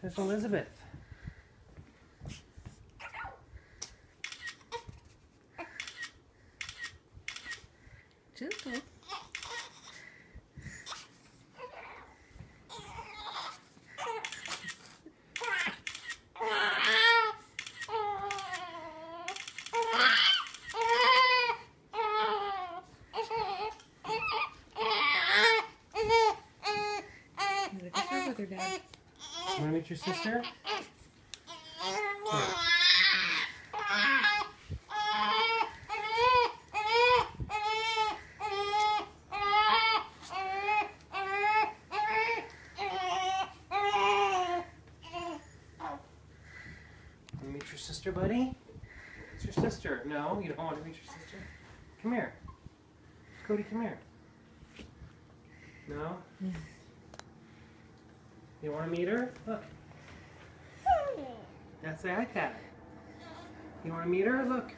There's Elizabeth. Gentle. With her dad. You want to meet your sister? Here. Want to meet your sister, buddy? It's your sister. No, you don't want to meet your sister? Come here. Cody, come here. No? You want to meet her? Look. That's the iPad. You want to meet her? Look.